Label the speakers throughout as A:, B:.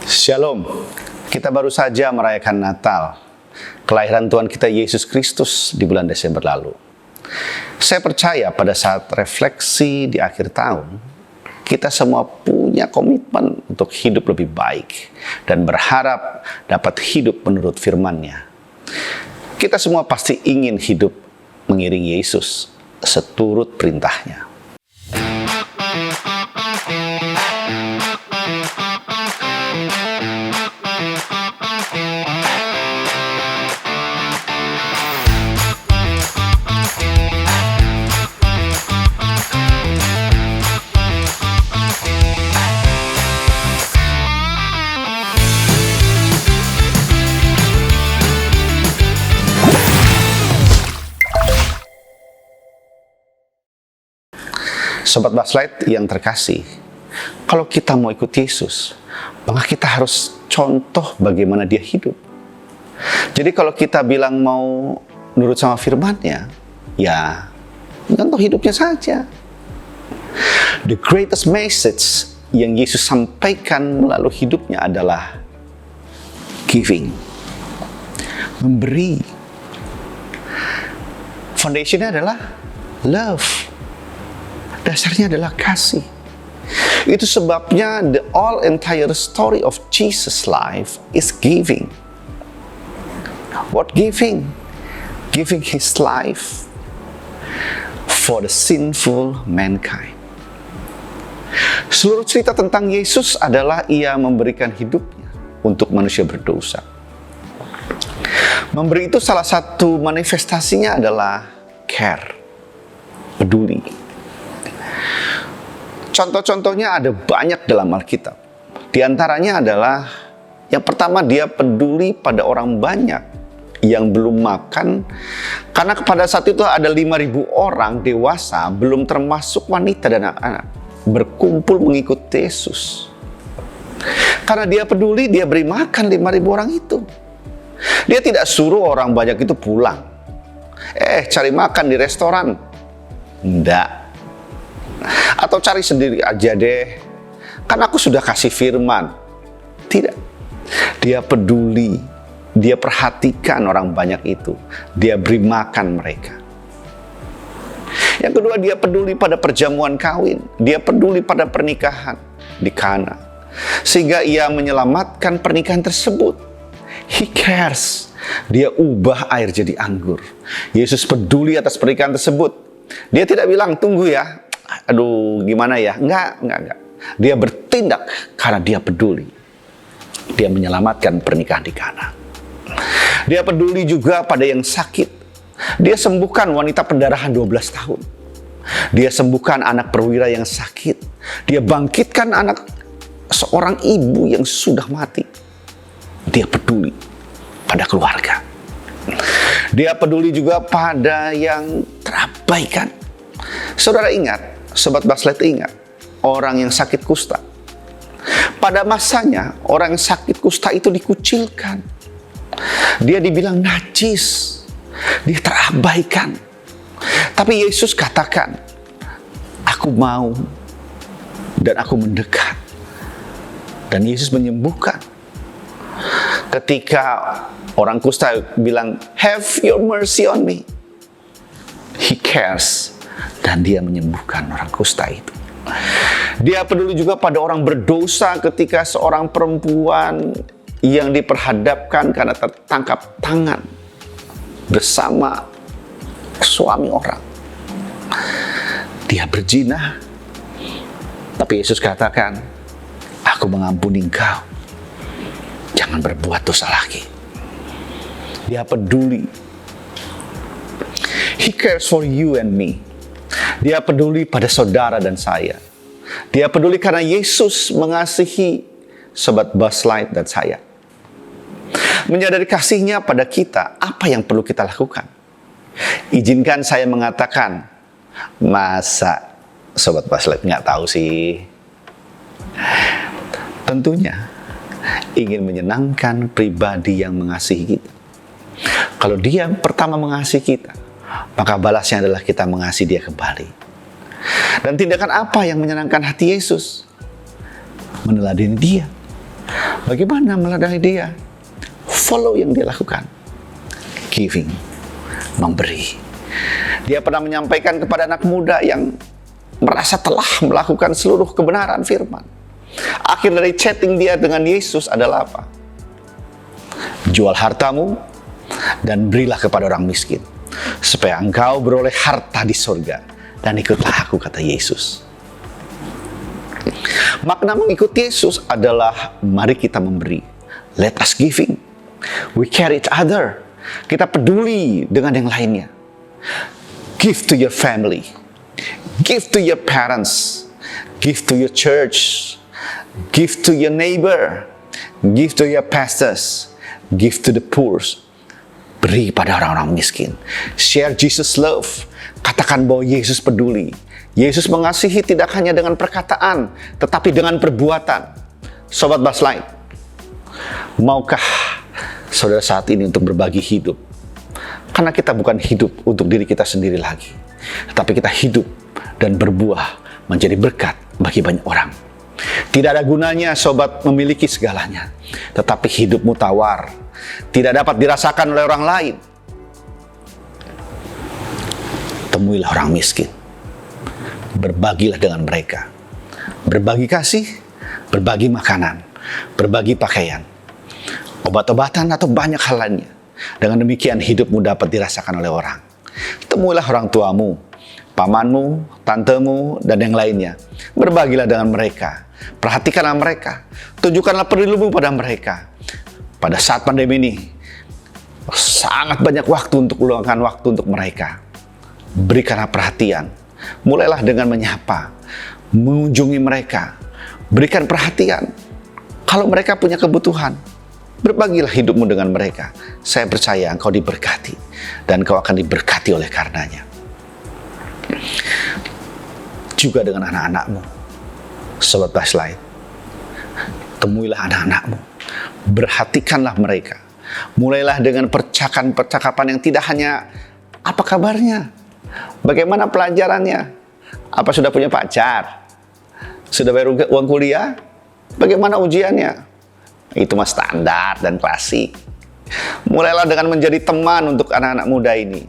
A: Shalom, kita baru saja merayakan Natal, kelahiran Tuhan kita Yesus Kristus di bulan Desember lalu. Saya percaya pada saat refleksi di akhir tahun, kita semua punya komitmen untuk hidup lebih baik dan berharap dapat hidup menurut firman-Nya. Kita semua pasti ingin hidup mengiringi Yesus seturut perintah-Nya. Sobat Baslight yang terkasih, kalau kita mau ikut Yesus, maka kita harus contoh bagaimana Dia hidup. Jadi kalau kita bilang mau nurut sama firman-Nya, ya contoh hidupnya saja. The greatest message yang Yesus sampaikan melalui hidupnya adalah giving, memberi. Foundation-nya adalah love. Dasarnya adalah kasih. Itu sebabnya the entire story of Jesus' life is giving. What giving? Giving His life for the sinful mankind. Seluruh cerita tentang Yesus adalah Ia memberikan hidupnya untuk manusia berdosa. Memberi itu salah satu manifestasinya adalah care, peduli. Contoh-contohnya ada banyak dalam Alkitab. Di antaranya adalah yang pertama, Dia peduli pada orang banyak yang belum makan, karena pada saat itu ada 5.000 orang dewasa, belum termasuk wanita dan anak-anak, berkumpul mengikuti Yesus. Karena Dia peduli, Dia beri makan 5.000 orang itu. Dia tidak suruh orang banyak itu pulang. Cari makan di restoran. Enggak. Atau cari sendiri aja deh, kan aku sudah kasih firman. Tidak. Dia peduli, Dia perhatikan orang banyak itu, Dia beri makan mereka. Yang kedua, Dia peduli pada perjamuan kawin, Dia peduli pada pernikahan di Kana, sehingga Ia menyelamatkan pernikahan tersebut. He cares. Dia ubah air jadi anggur. Yesus peduli atas pernikahan tersebut. Dia tidak bilang tunggu ya, aduh gimana ya, enggak. Dia bertindak karena Dia peduli. Dia menyelamatkan pernikahan di Kana. Dia peduli juga pada yang sakit. Dia sembuhkan wanita pendarahan 12 tahun. Dia sembuhkan anak perwira yang sakit. Dia bangkitkan anak seorang ibu yang sudah mati. Dia peduli pada keluarga. Dia peduli juga pada yang terabaikan. Saudara ingat, Sobat Baslight ingat, orang yang sakit kusta. Pada masanya, orang yang sakit kusta itu dikucilkan. Dia dibilang najis. Dia terabaikan. Tapi Yesus katakan, aku mau dan aku mendekat. Dan Yesus menyembuhkan. Ketika orang kusta bilang, have your mercy on me. He cares. Dan Dia menyembuhkan orang kusta itu. Dia peduli juga pada orang berdosa ketika seorang perempuan yang diperhadapkan karena tertangkap tangan bersama suami orang. Dia berzina. Tapi Yesus katakan, aku mengampuni engkau. Jangan berbuat dosa lagi. Dia peduli. He cares for you and me. Dia peduli pada saudara dan saya. Dia peduli karena Yesus mengasihi Sobat Baslight dan saya. Menyadari kasih-Nya pada kita, apa yang perlu kita lakukan? Izinkan saya mengatakan, masa Sobat Baslight nggak tahu sih? Tentunya ingin menyenangkan pribadi yang mengasihi kita. Kalau Dia pertama mengasihi kita, maka balasnya adalah kita mengasihi Dia kembali. Dan tindakan apa yang menyenangkan hati Yesus? Meneladani Dia. Bagaimana meladani dia? Follow yang dia lakukan. Giving, memberi. Dia pernah menyampaikan kepada anak muda yang merasa telah melakukan seluruh kebenaran firman. Akhir dari chatting dia dengan Yesus adalah apa? Jual hartamu dan berilah kepada orang miskin, supaya engkau beroleh harta di surga, dan ikutlah aku, kata Yesus. Makna mengikut Yesus adalah mari kita memberi. Let us giving. We care each other. Kita peduli dengan yang lainnya. Give to your family. Give to your parents. Give to your church. Give to your neighbor. Give to your pastors. Give to the poor. Beri pada orang-orang miskin. Share Jesus love. Katakan bahwa Yesus peduli. Yesus mengasihi tidak hanya dengan perkataan, tetapi dengan perbuatan. Sobat Baslight, maukah saudara saat ini untuk berbagi hidup? Karena kita bukan hidup untuk diri kita sendiri lagi, tetapi kita hidup dan berbuah menjadi berkat bagi banyak orang. Tidak ada gunanya sobat memiliki segalanya, tetapi hidupmu tawar, tidak dapat dirasakan oleh orang lain. Temuilah orang miskin. Berbagilah dengan mereka. Berbagi kasih, berbagi makanan, berbagi pakaian, obat-obatan atau banyak hal lainnya. Dengan demikian hidupmu dapat dirasakan oleh orang. Temuilah orang tuamu, pamanmu, tantemu, dan yang lainnya. Berbagilah dengan mereka. Perhatikanlah mereka. Tunjukkanlah pedulimu pada mereka. Pada saat pandemi ini, sangat banyak waktu untuk luangkan waktu untuk mereka. Berikanlah perhatian. Mulailah dengan menyapa, mengunjungi mereka, berikan perhatian. Kalau mereka punya kebutuhan, berbagilah hidupmu dengan mereka. Saya percaya engkau diberkati, dan engkau akan diberkati oleh karenanya. Juga dengan anak-anakmu, Sobat Baslight, temuilah anak-anakmu, perhatikanlah mereka. Mulailah dengan percakapan yang tidak hanya apa kabarnya, bagaimana pelajarannya, apa sudah punya pacar, sudah bayar uang kuliah, bagaimana ujiannya. Itu mah standar dan klasik. Mulailah dengan menjadi teman untuk anak-anak muda ini.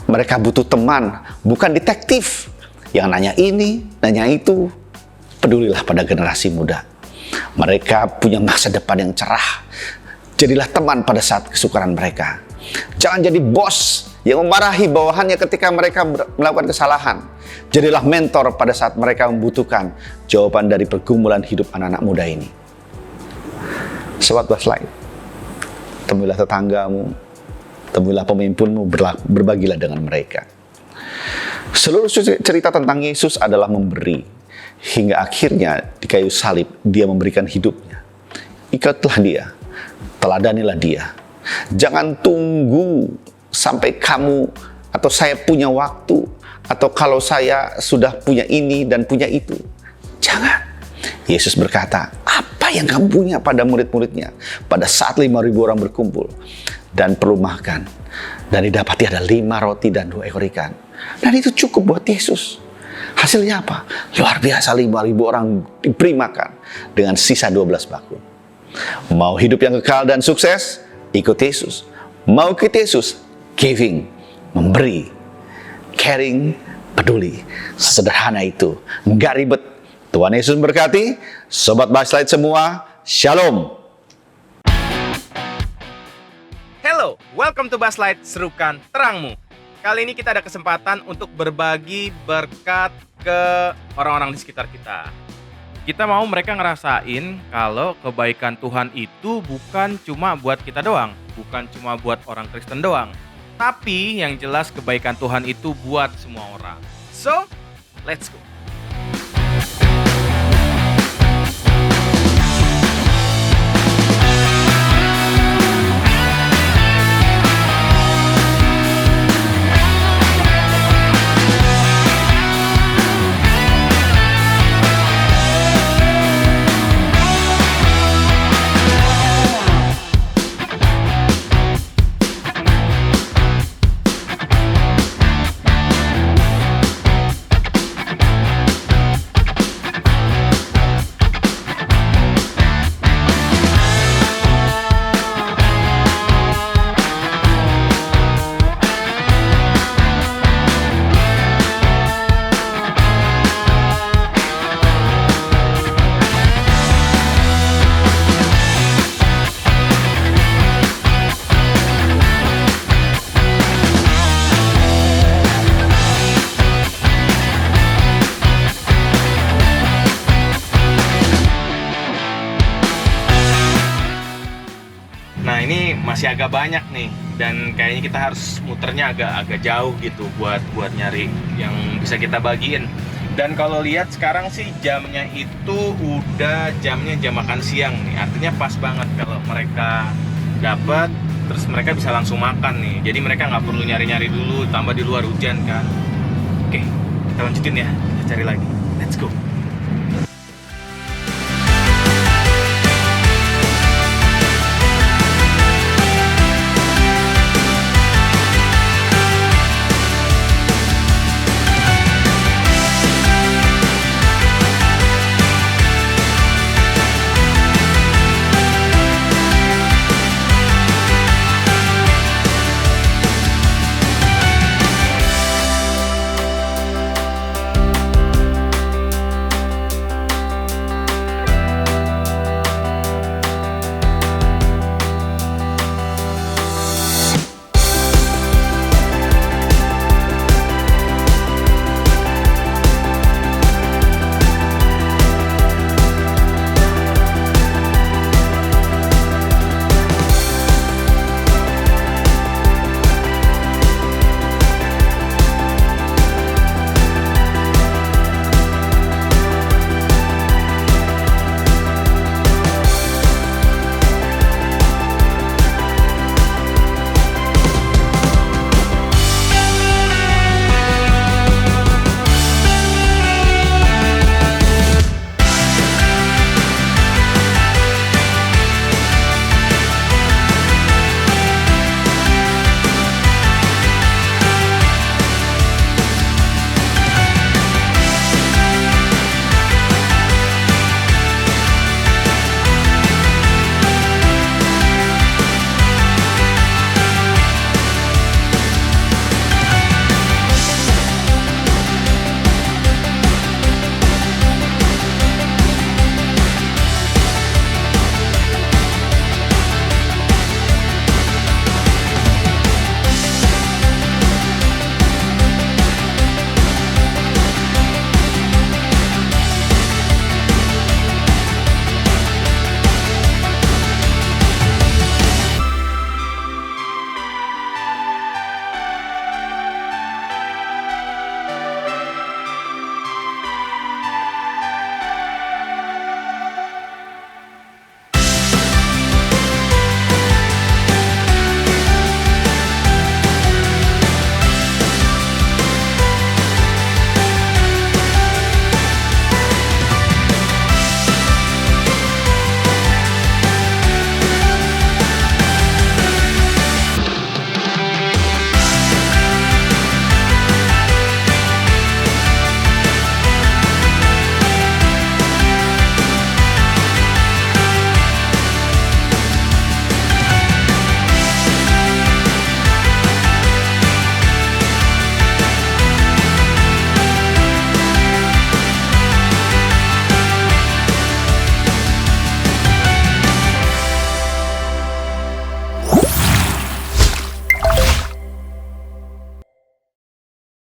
A: Mereka butuh teman, bukan detektif yang nanya ini, nanya itu. Pedulilah pada generasi muda. Mereka punya masa depan yang cerah. Jadilah teman pada saat kesukaran mereka. Jangan jadi bos yang memarahi bawahannya ketika mereka melakukan kesalahan. Jadilah mentor pada saat mereka membutuhkan jawaban dari pergumulan hidup anak-anak muda ini. Sobat Baslight, temuilah tetanggamu, temuilah pemimpinmu, berbagilah dengan mereka. Seluruh cerita tentang Yesus adalah memberi. Hingga akhirnya di kayu salib dia memberikan hidupnya. Ikutlah dia, teladanilah dia. Jangan tunggu sampai kamu atau saya punya waktu, atau kalau saya sudah punya ini dan punya itu. Jangan. Yesus berkata, apa yang kamu punya pada murid-muridnya pada saat 5.000 orang berkumpul dan perlu makan, dan didapati ada 5 roti dan 2 ekor ikan, dan itu cukup buat Yesus. Hasilnya apa? Luar biasa, 5.000 orang diberi makan dengan sisa 12 bakul. Mau hidup yang kekal dan sukses? Ikut Yesus. Mau ikut Yesus? Giving, memberi, caring, peduli. Sederhana itu, nggak ribet. Tuhan Yesus memberkati. Sobat Baslight semua, Shalom.
B: Hello, welcome to Baslight, serukan terangmu. Kali ini kita ada kesempatan untuk berbagi berkat ke orang-orang di sekitar kita. Kita mau mereka ngerasain kalau kebaikan Tuhan itu bukan cuma buat kita doang, bukan cuma buat orang Kristen doang, tapi yang jelas kebaikan Tuhan itu buat semua orang. So, let's go. Nah ini masih agak banyak nih, dan kayaknya kita harus muternya agak jauh gitu buat nyari yang bisa kita bagiin. Dan kalau lihat sekarang sih jamnya itu udah jam makan siang nih, artinya pas banget kalau mereka dapat, terus mereka bisa langsung makan nih. Jadi mereka nggak perlu nyari-nyari dulu, tambah di luar hujan kan. Oke, kita lanjutin ya, kita cari lagi. Let's go.